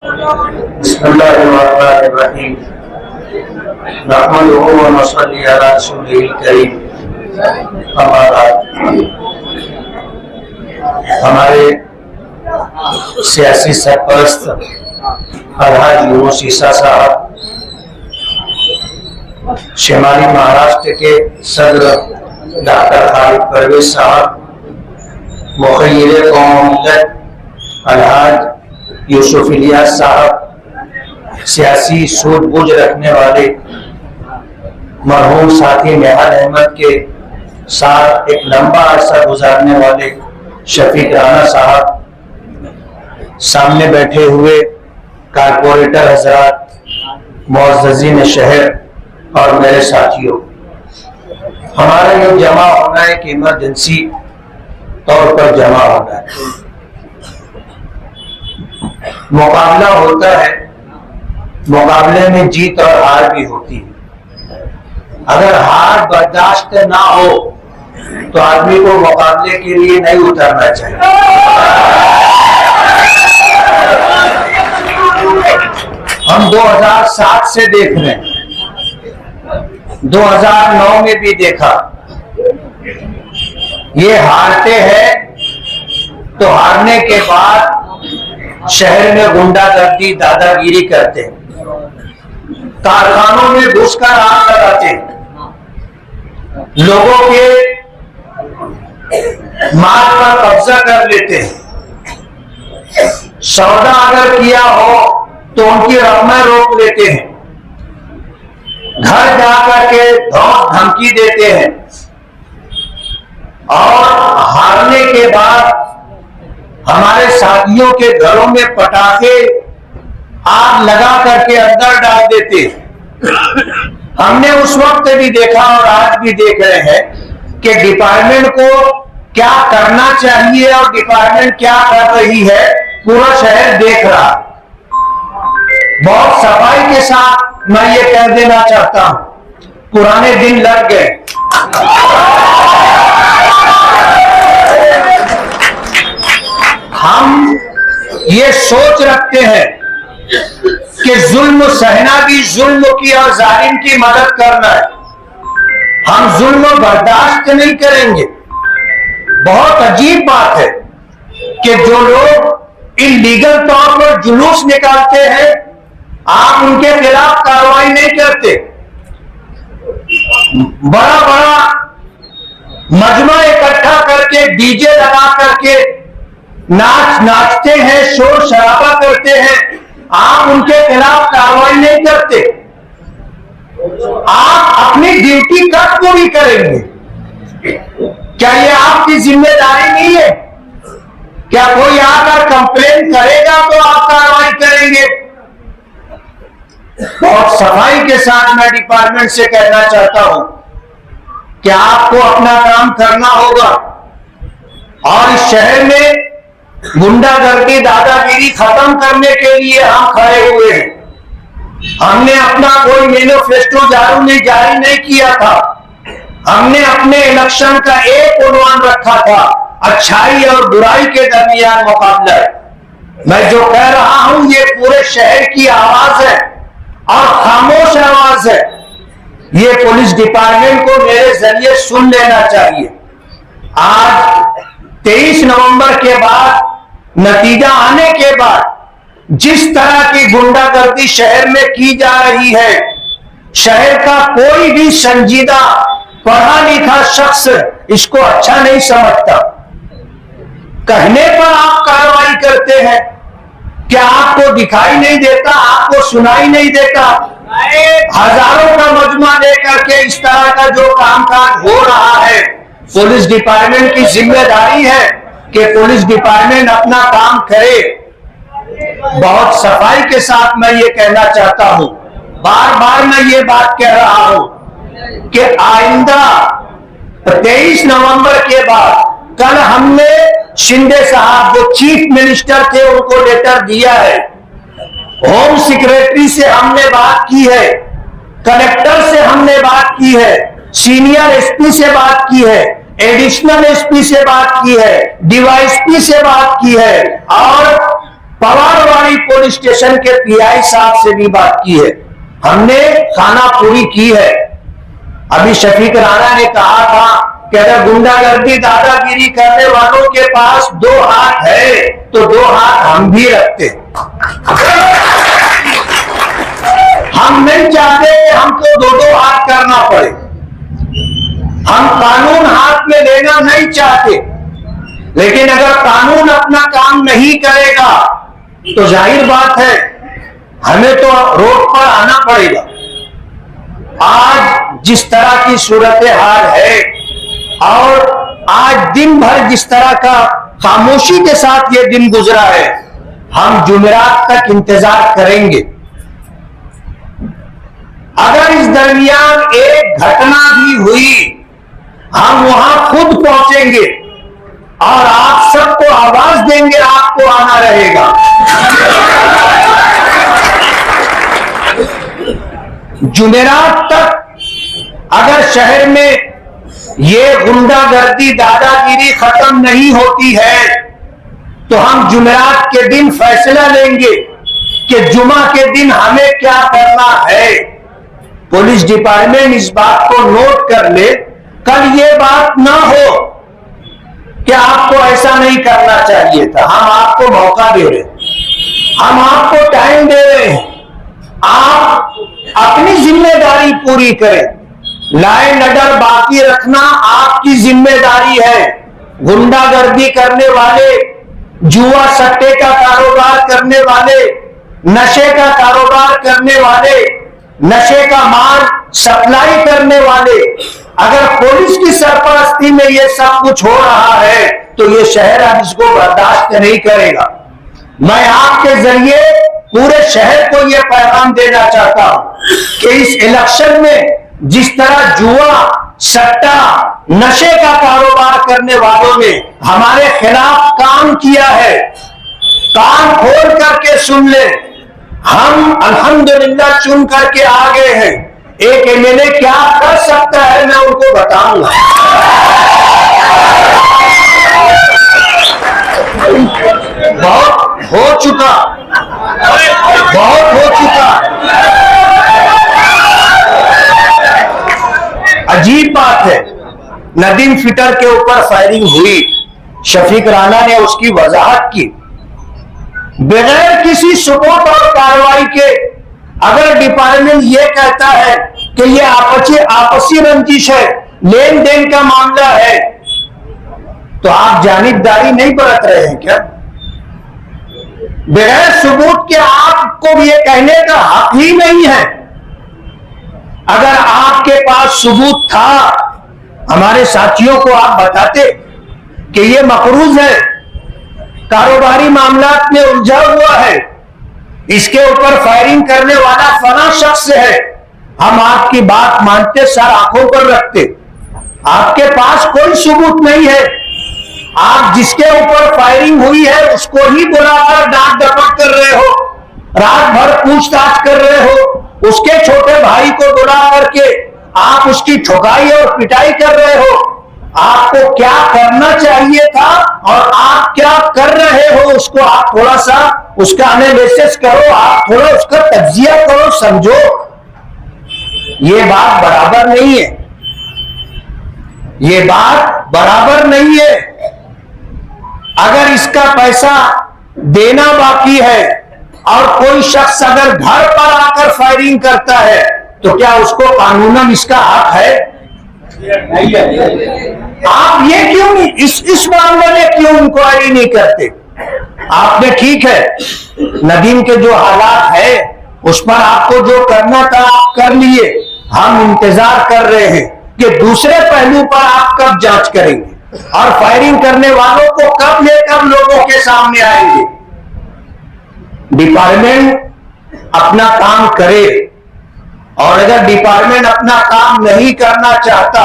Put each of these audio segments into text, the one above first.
बिस्मिल्लाहिर्रहमानिर्रहीम। नहमदुहु व नसल्ली अला रसूलिल करीम। अम्मा बाद। हमारे सियासी सरपरस्त अलहाज यूनुस ईसा साहब, शिमाली महाराष्ट्र के सदर डॉक्टर खालिद परवेज साहब, मुखय्यिर कौम मिल्लत अलहाज यूसुफ इलियास साहब, सियासी सूझबूझ रखने वाले मरहूम साथी निहाल अहमद के साथ एक लंबा अरसा गुजारने वाले शफीक राना साहब, सामने बैठे हुए कारपोरेटर हजरात, मुअज़्ज़ज़ीन शहर और मेरे साथियों, हमारा ये जमा होना एक इमरजेंसी तौर पर जमा होना है। मुकाबला होता है, मुकाबले में जीत और हार भी होती है। अगर हार बर्दाश्त ना हो तो आदमी को मुकाबले के लिए नहीं उतरना चाहिए। हम 2007 से देख रहे हैं, 2009 में भी देखा। ये हारते हैं तो हारने के बाद शहर में गुंडागर्दी, दादागिरी करते हैं, कारखानों में घुसकर आग लगाते हैं, लोगों के माल पर कब्जा कर लेते हैं, सौदा अगर किया हो तो उनकी रकमें रोक लेते हैं, घर जाकर के धमकी देते हैं और हारने के बाद हमारे साथियों के घरों में पटाखे आग लगा करके अंदर डाल देते। हमने उस वक्त भी देखा और आज भी देख रहे हैं कि डिपार्टमेंट को क्या करना चाहिए और डिपार्टमेंट क्या कर रही है, पूरा शहर देख रहा। बहुत सफाई के साथ मैं ये कह देना चाहता हूं, पुराने दिन लग गए। हम ये सोच रखते हैं कि जुल्म सहना भी जुल्म की और जालिम की मदद करना है। हम जुल्म बर्दाश्त नहीं करेंगे। बहुत अजीब बात है कि जो लोग इल्लीगल तौर पर जुलूस निकालते हैं, आप उनके खिलाफ कार्रवाई नहीं करते। बड़ा बड़ा मजमा इकट्ठा करके डीजे लगा करके नाचते हैं, शोर शराबा करते हैं, आप उनके खिलाफ कार्रवाई नहीं करते। आप अपनी ड्यूटी कब पूरी करेंगे? क्या ये आपकी जिम्मेदारी नहीं है? क्या कोई आकर कंप्लेन करेगा तो आप कार्रवाई करेंगे? बहुत सफाई के साथ मैं डिपार्टमेंट से कहना चाहता हूं कि आपको अपना काम करना होगा और इस शहर में गुंडागर्दी, दादागिरी खत्म करने के लिए हम खड़े हुए हैं। हमने अपना कोई मैनिफेस्टो जारी नहीं किया था। हमने अपने इलेक्शन का एक उन्वान रखा था, अच्छाई और बुराई के दरमियान मुकाबला। मैं जो कह रहा हूं ये पूरे शहर की आवाज है और खामोश आवाज है। ये पुलिस डिपार्टमेंट को मेरे जरिए सुन लेना चाहिए। आज 23 नवंबर के बाद, नतीजा आने के बाद, जिस तरह की गुंडागर्दी शहर में की जा रही है, शहर का कोई भी संजीदा पढ़ा लिखा शख्स इसको अच्छा नहीं समझता। कहने पर आप कार्रवाई करते हैं, क्या आपको दिखाई नहीं देता, आपको सुनाई नहीं देता? हजारों का मजमा लेकर के इस तरह का जो कामकाज हो रहा है, पुलिस डिपार्टमेंट की जिम्मेदारी है कि पुलिस डिपार्टमेंट अपना काम करे। बहुत सफाई के साथ मैं ये कहना चाहता हूं, बार बार मैं ये बात कह रहा हूं कि आइंदा 23 नवंबर के बाद, कल हमने शिंदे साहब जो चीफ मिनिस्टर थे उनको लेटर दिया है, होम सेक्रेटरी से हमने बात की है, कलेक्टर से हमने बात की है, सीनियर एसपी से बात की है, एडिशनल एसपी से बात की है, डीवाईएसपी से बात की है और पवारवाड़ी पुलिस स्टेशन के पीआई साहब से भी बात की है, हमने खाना पूरी की है। अभी शफीक राणा ने कहा था कि अगर गुंडागर्दी दादागिरी करने वालों के पास 2 हाथ है तो 2 हाथ हम भी रखते। हम नहीं चाहते कि हमको 2-2 हाथ करना पड़े। हम कानून हाथ में लेना नहीं चाहते, लेकिन अगर कानून अपना काम नहीं करेगा तो जाहिर बात है हमें तो रोड पर आना पड़ेगा। आज जिस तरह की सूरत हाल है और आज दिन भर जिस तरह का खामोशी के साथ ये दिन गुजरा है, हम जुमेरात तक इंतजार करेंगे। अगर इस दरमियान एक घटना भी हुई, हम वहां खुद पहुंचेंगे और आप सबको आवाज देंगे, आपको आना रहेगा। जुमेरात तक अगर शहर में ये गुंडागर्दी दादागिरी खत्म नहीं होती है तो हम जुमेरात के दिन फैसला लेंगे कि जुमा के दिन हमें क्या करना है। पुलिस डिपार्टमेंट इस बात को नोट कर ले, कल ये बात ना हो कि आपको ऐसा नहीं करना चाहिए था। हम आपको मौका दे रहे हैं, हम आपको टाइम दे रहे हैं, आप अपनी जिम्मेदारी पूरी करें। लॉ एंड ऑर्डर बाकी रखना आपकी जिम्मेदारी है। गुंडागर्दी करने वाले, जुआ सट्टे का कारोबार करने वाले, नशे का कारोबार करने वाले, नशे का माल सप्लाई करने वाले, अगर पुलिस की सरपरस्ती में ये सब कुछ हो रहा है तो ये शहर अब इसको बर्दाश्त नहीं करेगा। मैं आपके जरिए पूरे शहर को यह पैगाम देना चाहता हूं कि इस इलेक्शन में जिस तरह जुआ, सट्टा, नशे का कारोबार करने वालों ने हमारे खिलाफ काम किया है, कान खोल करके सुन ले। हम अल्हम्दुलिल्लाह चुन करके आ गए हैं। एक एमएलए क्या कर सकता है मैं उनको बताऊंगा। बहुत हो चुका, बहुत हो चुका। अजीब बात है, नदीम फिटर के ऊपर फायरिंग हुई, शफीक राणा ने उसकी वजाहत की बगैर किसी सबूत और कार्रवाई के। अगर डिपार्टमेंट ये कहता है कि ये आपसी रंजिश है, लेन देन का मामला है, तो आप जानिबदारी नहीं बरत रहे हैं क्या? बगैर सबूत के आपको ये कहने का हक ही नहीं है। अगर आपके पास सबूत था, हमारे साथियों को आप बताते कि ये मकरूज है, कारोबारी मामलात में उलझा हुआ है, इसके ऊपर फायरिंग करने वाला फला शख्स है, हम आपकी बात मानते, सर आंखों पर रखते। आपके पास कोई सबूत नहीं है, आप जिसके ऊपर फायरिंग हुई है उसको ही बुलाकर डांट डपट कर रहे हो, रात भर पूछताछ कर रहे हो, उसके छोटे भाई को बुला करके आप उसकी ठुकाई और पिटाई कर रहे हो। आपको क्या करना चाहिए था और आप क्या कर रहे हो, उसको आप थोड़ा सा उसका एनालिसिस करो, आप थोड़ा उसका तज्जिया करो, समझो। ये बात बराबर नहीं है, ये बात बराबर नहीं है। अगर इसका पैसा देना बाकी है और कोई शख्स अगर घर पर आकर फायरिंग करता है तो क्या उसको कानूनन इसका हक है? आप ये क्यों नहीं इस मामले में क्यों इंक्वायरी नहीं करते? आपने ठीक है, नदीम के जो हालात है उस पर आपको जो करना था आप कर लिए। हम इंतजार कर रहे हैं कि दूसरे पहलू पर आप कब जांच करेंगे और फायरिंग करने वालों को कब लेकर लोगों के सामने आएंगे। डिपार्टमेंट अपना काम करे, और अगर डिपार्टमेंट अपना काम नहीं करना चाहता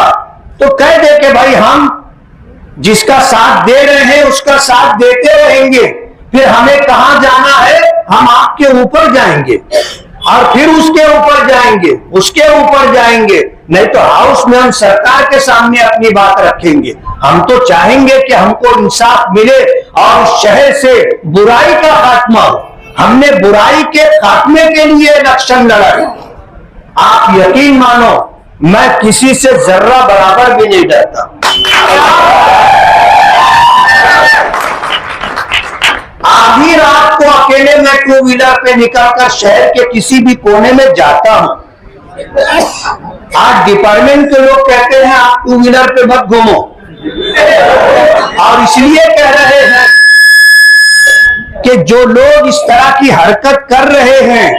तो कह दे कि भाई हम जिसका साथ दे रहे हैं उसका साथ देते रहेंगे, फिर हमें कहां जाना है हम आपके ऊपर जाएंगे और फिर उसके ऊपर जाएंगे, उसके ऊपर जाएंगे। नहीं तो हाउस में हम सरकार के सामने अपनी बात रखेंगे। हम तो चाहेंगे कि हमको इंसाफ मिले और शहर से बुराई का खात्मा हो। हमने बुराई के खात्मे के लिए इलेक्शन लड़ा है। आप यकीन मानो, मैं किसी से जर्रा बराबर भी नहीं डरता। आधी रात को अकेले मैं टू व्हीलर पे निकलकर शहर के किसी भी कोने में जाता हूं। आज डिपार्टमेंट के लोग कहते हैं आप टू व्हीलर पे मत घूमो, और इसलिए कह रहे हैं कि जो लोग इस तरह की हरकत कर रहे हैं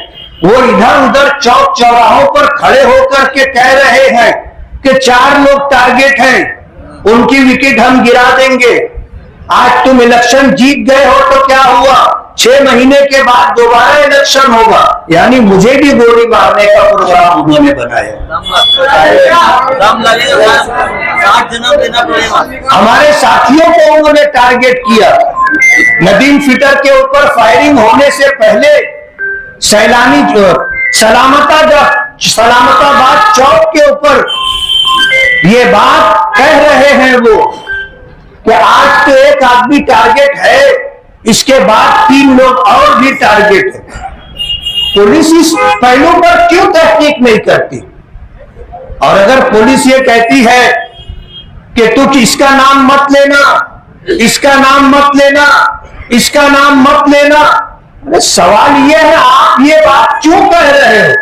वो इधर उधर चौक चौराहों पर खड़े होकर के कह रहे हैं कि 4 लोग टारगेट हैं, उनकी विकेट हम गिरा देंगे। आज तुम इलेक्शन जीत गए हो तो क्या हुआ, 6 महीने के बाद दोबारा इलेक्शन होगा, यानी मुझे भी गोली मारने का प्रोग्राम उन्होंने बनाया। जन्म देना पड़ेगा। हमारे साथियों को उन्होंने टारगेट किया। नदीम फिटर के ऊपर फायरिंग होने से पहले सैलानी सलामताबाद चौक के ऊपर ये बात कह रहे हैं वो कि आज तो एक आदमी टारगेट है, इसके बाद 3 लोग और भी टारगेट है। पुलिस इस पहलू पर क्यों तहकीक नहीं करती? और अगर पुलिस ये कहती है कि तू इसका नाम मत लेना, इसका नाम मत लेना, इसका नाम मत लेना, अरे सवाल ये है आप ये बात क्यों कह रहे हो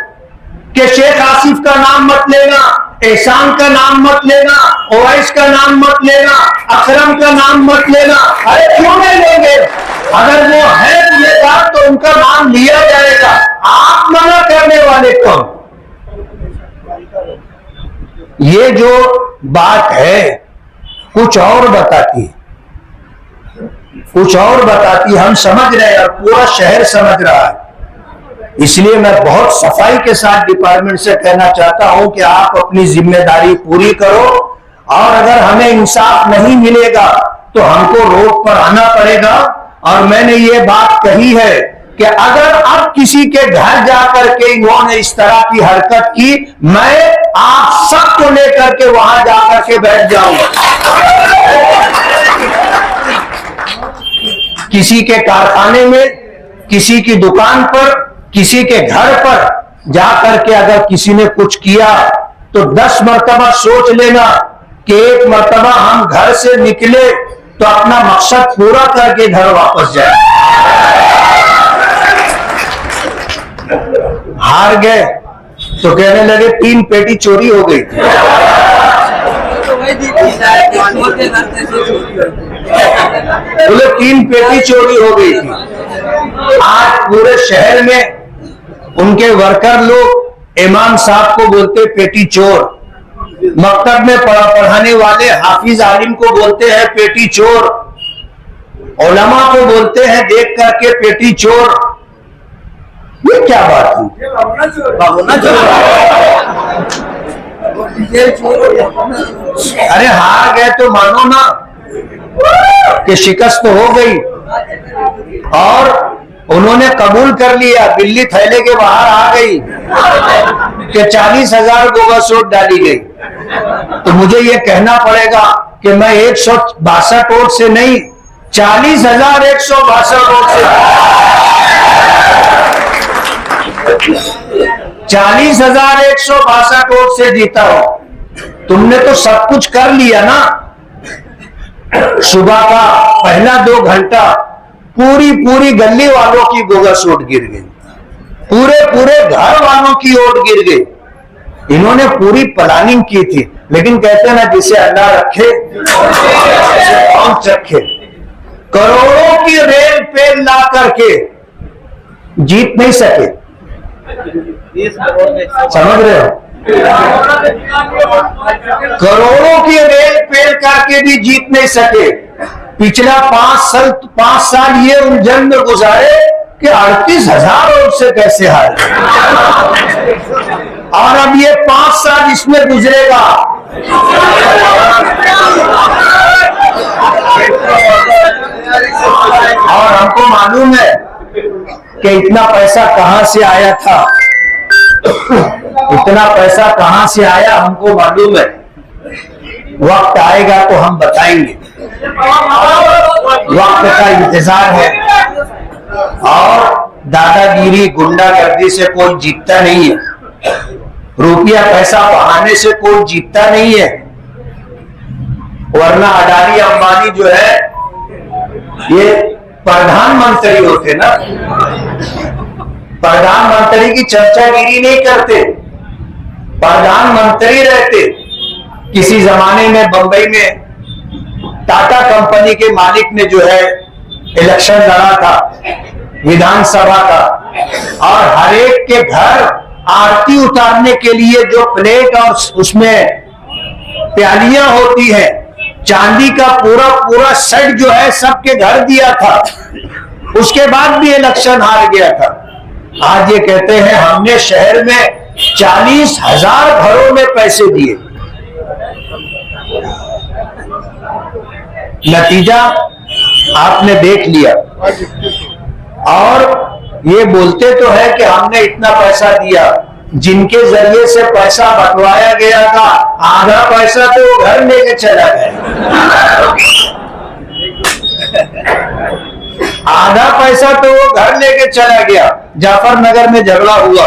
कि शेख आसिफ का नाम मत लेना, एहसान का नाम मत लेना, ओवैस का नाम मत लेना, अकरम का नाम मत लेना? अरे क्यों नहीं लेंगे? अगर वो है गुनहगार तो उनका नाम लिया जाएगा। आप मना करने वाले कौन? ये जो बात है कुछ और बताती, कुछ और बताती। हम समझ रहे हैं और पूरा शहर समझ रहा है। इसलिए मैं बहुत सफाई के साथ डिपार्टमेंट से कहना चाहता हूं कि आप अपनी जिम्मेदारी पूरी करो, और अगर हमें इंसाफ नहीं मिलेगा तो हमको रोड पर आना पड़ेगा। और मैंने ये बात कही है कि अगर अब किसी के घर जाकर के इन्होंने इस तरह की हरकत की, मैं आप सबको लेकर के वहां जाकर के बैठ जाऊंगा। किसी के कारखाने में, किसी की दुकान पर, किसी के घर पर जाकर के अगर किसी ने कुछ किया तो 10 मर्तबा सोच लेना कि एक मर्तबा हम घर से निकले तो अपना मकसद पूरा करके घर वापस जाए। हार गए तो कहने लगे 3 पेटी चोरी हो गई थी। बोले 3 पेटी चोरी हो गई थी। आज पूरे शहर में उनके वर्कर लोग इमाम साहब को बोलते पेटी चोर, मकतब में पढ़ाने वाले हाफिज आलिम को बोलते हैं पेटी चोर, उलमा को बोलते हैं देख करके पेटी चोर। ये क्या बात हुई? अरे हार गए तो मानो ना कि शिकस्त हो गई, और उन्होंने कबूल कर लिया, बिल्ली थैले के बाहर आ गई कि 40,000 बोगस वोट डाली गई। तो मुझे ये कहना पड़ेगा कि मैं 162 वोट से नहीं, 40,162 वोट से 40,162 वोट से जीता हो। तुमने तो सब कुछ कर लिया ना। सुबह का पहला 2 घंटा पूरी गली वालों की बोगस वोट गिर गई, पूरे घर वालों की वोट गिर गई। इन्होंने पूरी प्लानिंग की थी, लेकिन कहते ना जिसे अल्लाह रखे कौन चखे। करोड़ों की रेल पेल ला करके जीत नहीं सके। समझ रहे हो? करोड़ों की रेल पेल करके भी जीत नहीं सके। पिछला 5 साल ये उलझन में गुजारे कि 38,000 वोट से कैसे हारे, और अब ये 5 साल इसमें गुजरेगा। और हमको मालूम है कि इतना पैसा कहां से आया था। इतना पैसा कहां से आया हमको मालूम है, वक्त आएगा तो हम बताएंगे, वक्त का इंतजार है। और दादागिरी गुंडागर्दी से कोई जीतता नहीं है, रुपया पैसा बहाने से कोई जीतता नहीं है। वरना अडानी अंबानी जो है ये प्रधानमंत्री होते ना, प्रधानमंत्री की चर्चागिरी नहीं करते, प्रधानमंत्री रहते। किसी जमाने में बंबई में टाटा कंपनी के मालिक ने जो है इलेक्शन लड़ा था विधानसभा का, और हर एक के घर आरती उतारने के लिए जो प्लेट और उसमें प्यालियां होती है, चांदी का पूरा पूरा सेट जो है सबके घर दिया था। उसके बाद भी इलेक्शन हार गया था। आज ये कहते हैं हमने शहर में 40,000 घरों में पैसे दिए। नतीजा आपने देख लिया। और ये बोलते तो है कि हमने इतना पैसा दिया, जिनके जरिए से पैसा बंटवाया गया था आधा पैसा तो वो घर लेके चला गया, आधा पैसा तो वो घर लेके चला गया। जाफरनगर में झगड़ा हुआ,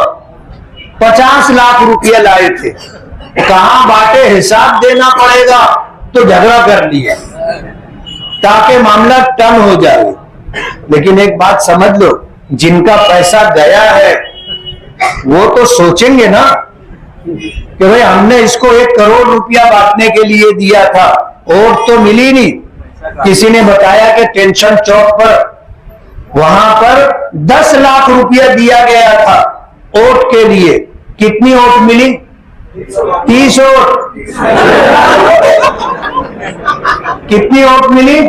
50 लाख रुपया लाए थे, कहां बांटे हिसाब देना पड़ेगा, तो झगड़ा कर लिया ताकि मामला टर्न हो जाए। लेकिन एक बात समझ लो, जिनका पैसा गया है वो तो सोचेंगे ना कि भाई हमने इसको 1 करोड़ रुपया बांटने के लिए दिया था, और तो मिली नहीं। किसी ने बताया कि टेंशन चौक पर वहां पर 10 लाख रुपया दिया गया था वोट के लिए। कितनी वोट मिली? 30 वोट। कितनी वोट मिली?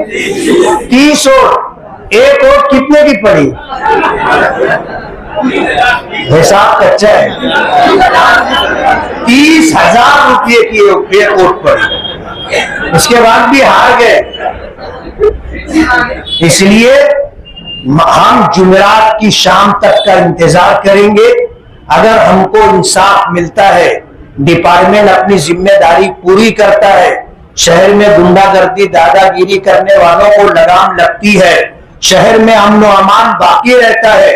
30 वोट। एक वोट कितने की पड़ी? हिसाब कच्चा है। 30,000 रुपये की एक वोट पड़ी, उसके बाद भी हार गए। इसलिए हम जुमेरात की शाम तक का इंतजार करेंगे। अगर हमको इंसाफ मिलता है, डिपार्टमेंट अपनी जिम्मेदारी पूरी करता है, शहर में गुंडागर्दी दादागिरी करने वालों को लगाम लगती है, शहर में अमन व अमान बाकी रहता है,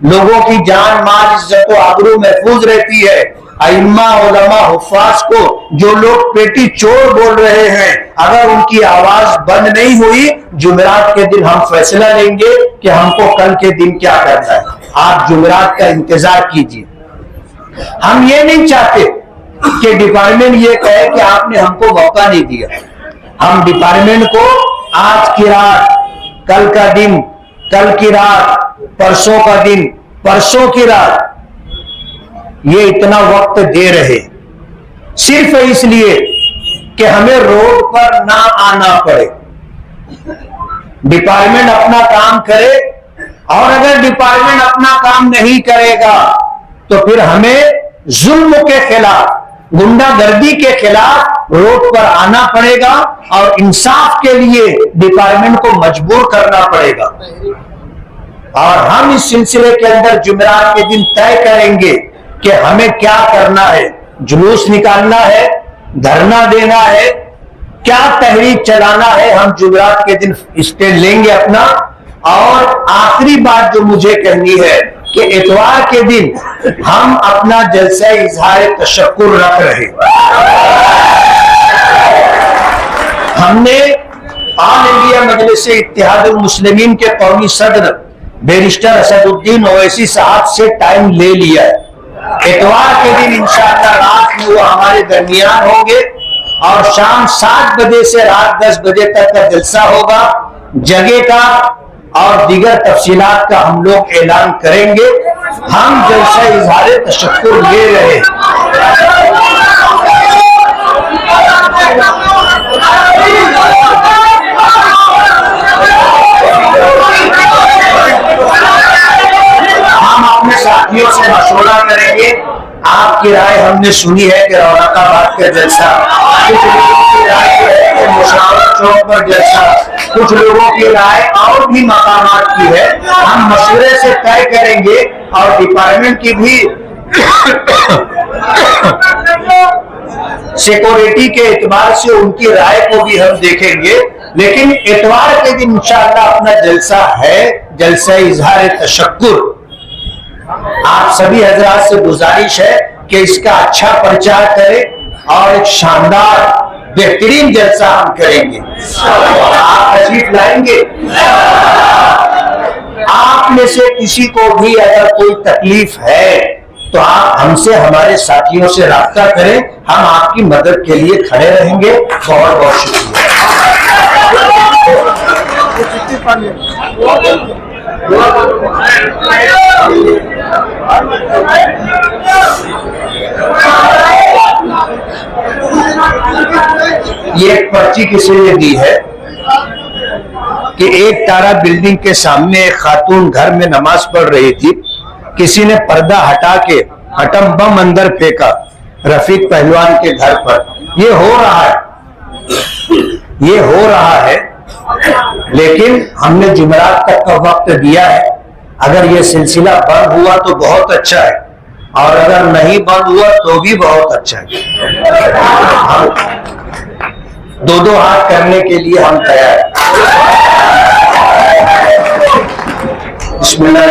लोगों की जान माल इज्जत व आबरू महफूज रहती है, अइम्मा उलमा हुफ्फाज को जो लोग पेटी चोर बोल रहे हैं, अगर उनकी आवाज बंद नहीं हुई, जुमेरात के दिन हम फैसला लेंगे कि हमको कल के दिन क्या करना है। आप जुमेरात का इंतजार कीजिए। हम ये नहीं चाहते कि डिपार्टमेंट ये कहे कि आपने हमको मौका नहीं दिया। हम डिपार्टमेंट को आज की रात, कल का दिन, कल की रात, परसों का दिन, परसों की रात, ये इतना वक्त दे रहे सिर्फ इसलिए कि हमें रोड पर ना आना पड़े। डिपार्टमेंट अपना काम करे, और अगर डिपार्टमेंट अपना काम नहीं करेगा तो फिर हमें जुल्म के खिलाफ, गुंडागर्दी के खिलाफ रोड पर आना पड़ेगा, और इंसाफ के लिए डिपार्टमेंट को मजबूर करना पड़ेगा। और हम इस सिलसिले के अंदर जुमेरात के दिन तय करेंगे कि हमें क्या करना है। जुलूस निकालना है, धरना देना है, क्या तहरीक चलाना है, हम जुमेरात के दिन स्टैंड लेंगे अपना। और आखिरी बात जो मुझे कहनी है कि इतवार के दिन हम अपना जलसा इजहार तशक्कुर रख रहे। हमने ऑल इंडिया मजलिस इत्तेहादुल मुस्लिमीन के कौमी सदर बैरिस्टर असदुद्दीन ओवैसी साहब से टाइम ले लिया है। इतवार के दिन इंशाअल्लाह रात में वो हमारे दरमियान होंगे, और शाम 7 बजे से रात 10 बजे तक का जलसा होगा। जगह का और दीगर तफसीलात का हम लोग ऐलान करेंगे। हम जलसा इजहार तशक्कुर ले रहे। हम अपने साथियों से मशवरा करेंगे। आपकी राय हमने सुनी है कि औरंगाबाद का जलसा, कुछ लोगों की राय है कि मुशावरा चौक पर जलसा, कुछ लोगों की राय और भी मकामात की है। हम मशवरे से तय करेंगे, और डिपार्टमेंट की भी सिक्योरिटी के एतबार से उनकी राय को भी हम देखेंगे, लेकिन इतवार के दिन इंशाअल्लाह अपना जलसा है, जलसा इजहार तशक्कुर। आप सभी हजरात से गुजारिश है कि इसका अच्छा प्रचार करें और एक शानदार बेहतरीन जलसा हम करेंगे। आप तशरीफ लाएंगे? आप में से किसी को भी अगर कोई तकलीफ है तो आप हमसे, हमारे साथियों से राब्ता करें, हम आपकी मदद के लिए खड़े रहेंगे। बहुत बहुत शुक्रिया। ये एक पर्ची किसी ने दी है कि एक तारा बिल्डिंग के सामने एक खातून घर में नमाज पढ़ रही थी, किसी ने पर्दा हटा के एटम बम अंदर फेंका रफीक पहलवान के घर पर। ये हो रहा है, ये हो रहा है, लेकिन हमने जुमेरात तक का वक्त दिया है। अगर ये सिलसिला बंद हुआ तो बहुत अच्छा है, और अगर नहीं बंद हुआ तो भी बहुत अच्छा है। दो दो हाथ करने के लिए हम तैयार हैं। बिस्मिल्लाह।